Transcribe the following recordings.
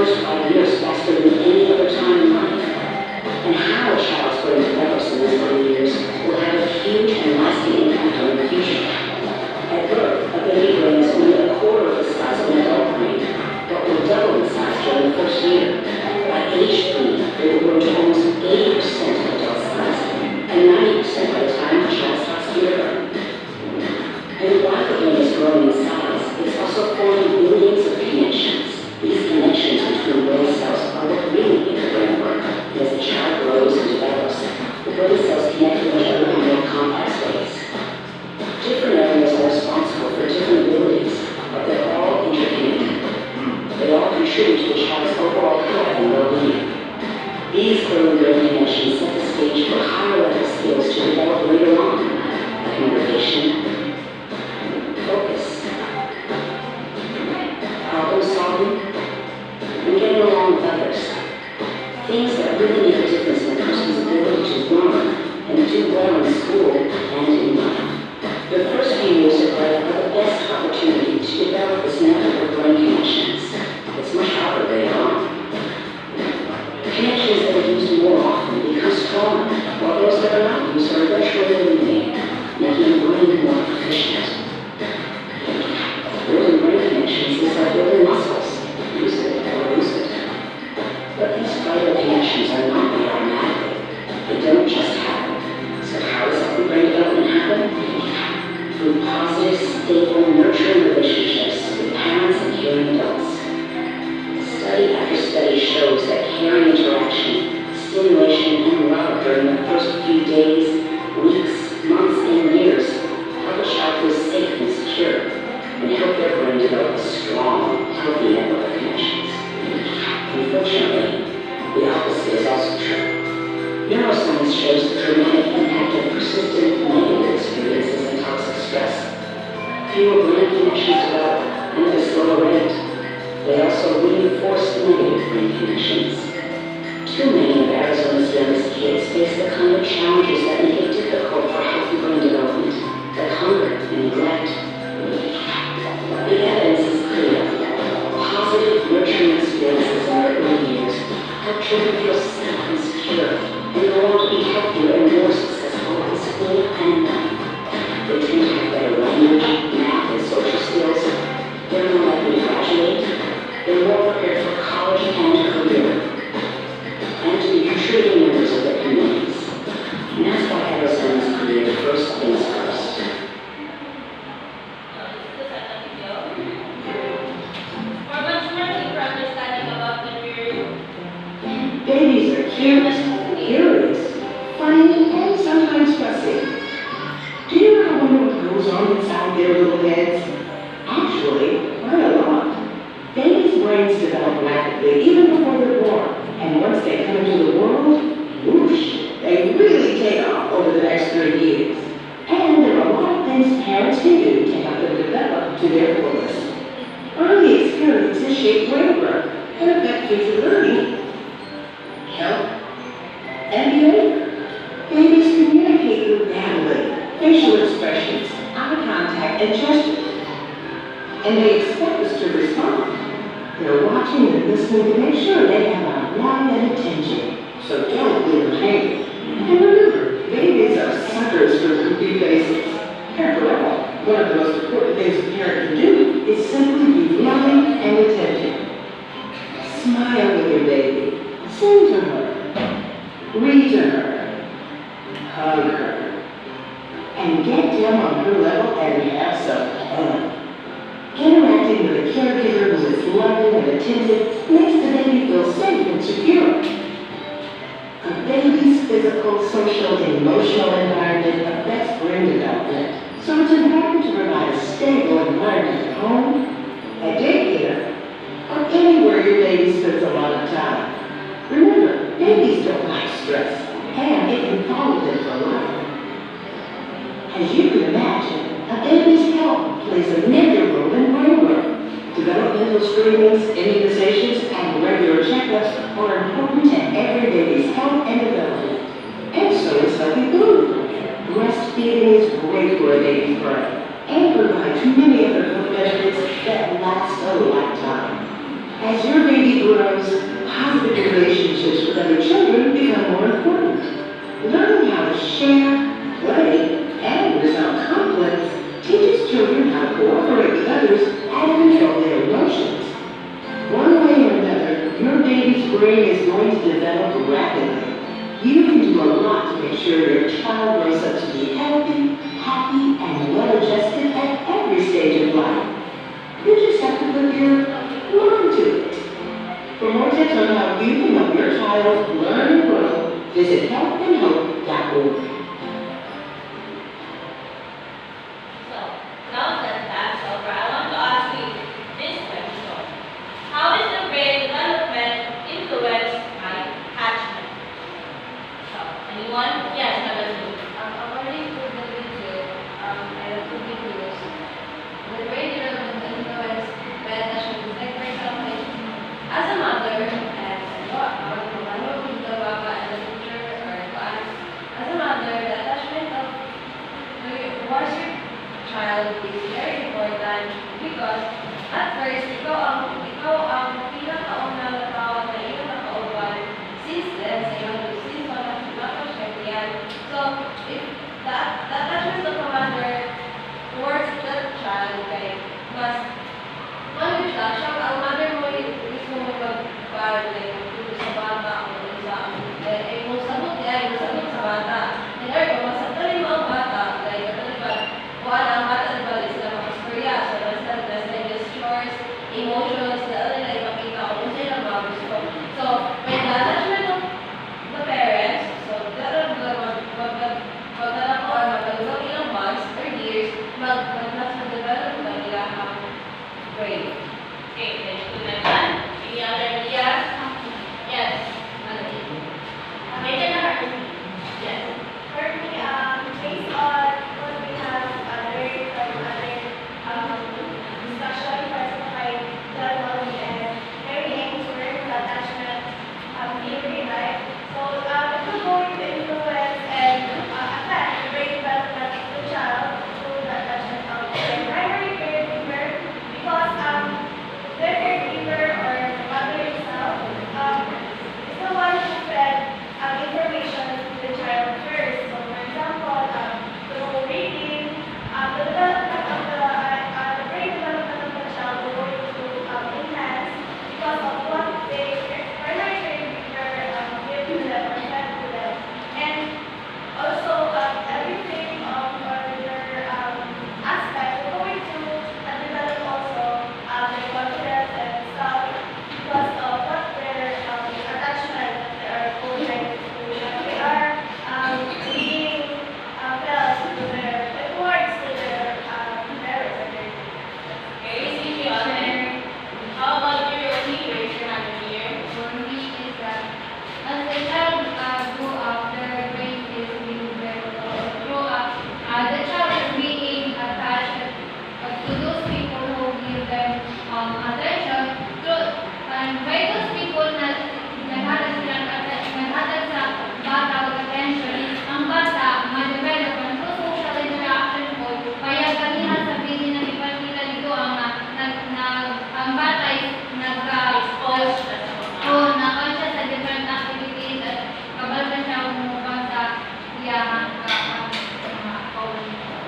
first 5 years faster than any other time in life. And how a child's brain develops in these early years will have a huge and lasting impact on their future. At birth, a baby brain is only a quarter of the size of an adult brain, but will double in size during the first year. By age 3, they will grow to almost 80% of adult size, and 90% by the time the child starts kindergarten. And while the brain is growing in size, it's also forming billions of connections. These connections between brain cells are what really make the brain work. And as the child grows and develops, the brain cells connect with each other in more complex ways. Different areas are responsible for different abilities, but they're all interconnected. They all contribute to the child's overall health and well-being. These early brain connections set the stage for higher level skills to develop later on, like motivation, focus, problem solving, and getting along with others. Things that really make a difference in a person's ability to learn and do well in school and in life. The first few years of life are the best opportunity to develop this network of brain connections. It's much harder later on. Connections that are used more often become stronger, while those that are not used are eventually eliminated, making the brain more efficient. Building brain connections is like building muscles. Use it or lose it. But these vital connections are not made automatically. They don't just happen. So how does healthy brain development happen? Through positive, stable, nurturing relationships with parents and caring adults. Study after study shows that caring interaction, stimulation, and love during the first few days, weeks, months, and years help a child feel safe and secure, and help their brain develop a strong, healthy network of connections. Unfortunately, the opposite is also true. Neuroscience shows the dramatic impact of persistent negative experiences and toxic stress. Fewer brain connections develop, and at a slower rate. They also reinforce negative brain connections. Too many of Arizona's youngest kids face the kind of challenges that make it difficult for healthy brain development, like hunger and neglect. The evidence is clear. Positive, nurturing experiences in their early years help children feel safe and secure, and go on to be healthier and more successful in school and life. They tend to have better language, math, and social skills. They're more likely to graduate. They're more prepared for college and career, and to be contributing members of their communities. And that's why Arizona's created First Things First. Babies are cute, curious, funny, and sometimes fussy. Do you ever wonder what goes on inside their little heads? Actually, quite a lot. Babies' brains develop rapidly even before they're born, and once they come into the world, whoosh, they really take off over the next 30 years. And there are a lot of things parents can do to help them develop to their fullest. Early experiences shape brain growth and affect future learning, health, and behavior. Babies communicate through babbling, facial expressions, eye contact, and gestures. And they expect us to respond. They're watching and listening to make sure they have our love and attention. So don't leave them hanging. And remember, babies are suckers for goofy faces. After all, one of the most important things a parent can do is simply be loving and attentive. Smile with your baby. Sing to her. Read to her. Hug her. And get down on her level and have some fun. Interacting with a caregiver who is loving and attentive makes the baby feel safe and secure. A baby's physical, social, and emotional environment affects brain development, so it's important to provide a stable environment at home, at daycare, or anywhere your baby spends a lot of time. Remember, babies don't like stress, and it can follow them for life. As you can imagine, a baby's health plays a major role in brain growth. Developmental screenings, immunizations, and regular checkups are important to every baby's health and development. And so is healthy food. Breastfeeding is great for a baby's brain and provides many other health benefits that last a lifetime. As your baby grows, positive relationships with other children become more important. Learning how to share, play, and resolve conflicts teaches children how to cooperate with others and control their emotions. One way or another, your baby's brain is going to develop rapidly. You can do a lot to make sure your child grows up to be healthy, happy, and well-adjusted at every stage of life. You just have to put your mind to it. For more tips on how you can help your child learn and grow, visit healthandhope.org. So, now that that's over, I want to ask you this question. How is the brain development influenced by attachment? So, anyone? Yes, Madam. According to the video, I have two videos. The brain development influenced by attachment is like, for example, as a mother, and ano the baba and the teacher, or as a mother, the attachment of towards your child is very important because at first, ikaw ang pinakauna na tao na iyong nakauban since then, since makapag-check yan. So, if the attachment of a mother towards the child, okay, mas ano siya, ang mother mo mismo mag-pag, like, magtulog sa bata, o kung sagot sa bata. And kung masagtalin mo ang bata, like, wala ang bata, diba, sila makasperya, so basta like chores, emotions, na ipakita ko kung sila mga gusto. So, when the attachment of the parents, so, magdala ko or magdala ilang months or years, mas mag-develop na nila ang brain. Okay, thank you, Nathan. Any other ideas? Yes. Medyo na yes. For me, based on what we have learned from other discussion, specified John Wylein and Mary Ainsworth, attachment theory, right? So, it will going to influence and affect the brain development of the child through the attachment of their primary caregiver because their caregiver or the mother itself is the one who fed information to the child first. So, for example, through reading, the development of the brain development of the child will going to enhance because of what their primary caregiver gave to them or fed to them. And also, everything or their aspects will going to develop also their confidence and stuff because of what their attachment they are going to they are being felt to their towards to their parents and their Okay, see you other. How about your Rosie? Raise your hand here. For me is that as the child grew up, their brain is being developed. Grow up, the child is being attached to those people who give them attention. And by those people na naghatag sa bata o attention, ang bata ma-develop ang social interaction po. Kaya kanina sabihin ng ipakita dito ang bata is Expose na sa mga. nakal siya sa different activities at kabal na siya umupang sa iyahan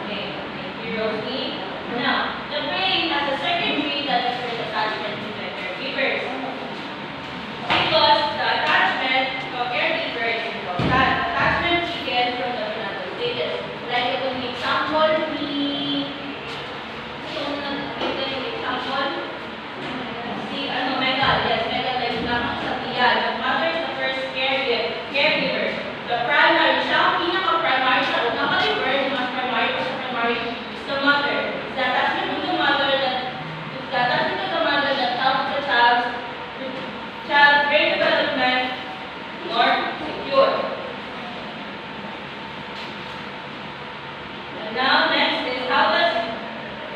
Okay, thank you, Rosie. Now, the brain has a circuitry that refers attachment to the caregivers. Because the attachment of caregiver is important. Attachment begins from the prenatal stages. Like it would be example, si Megal, yes, Megal, like lamang sa tiyan. The mother is the first caregiver. The primary, siya ang pinaka-primary siya. Kung naka-refer, yung mas primary pa sa primary is the mother. It's the attachment to the mother that helps the child's brain development more secure. And now next is how does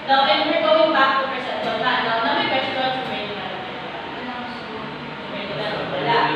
and we're going back to perceptual plan. Now may question sa brain development. Brain development, wala.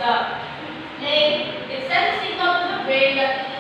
The A, it sends a signal to the brain that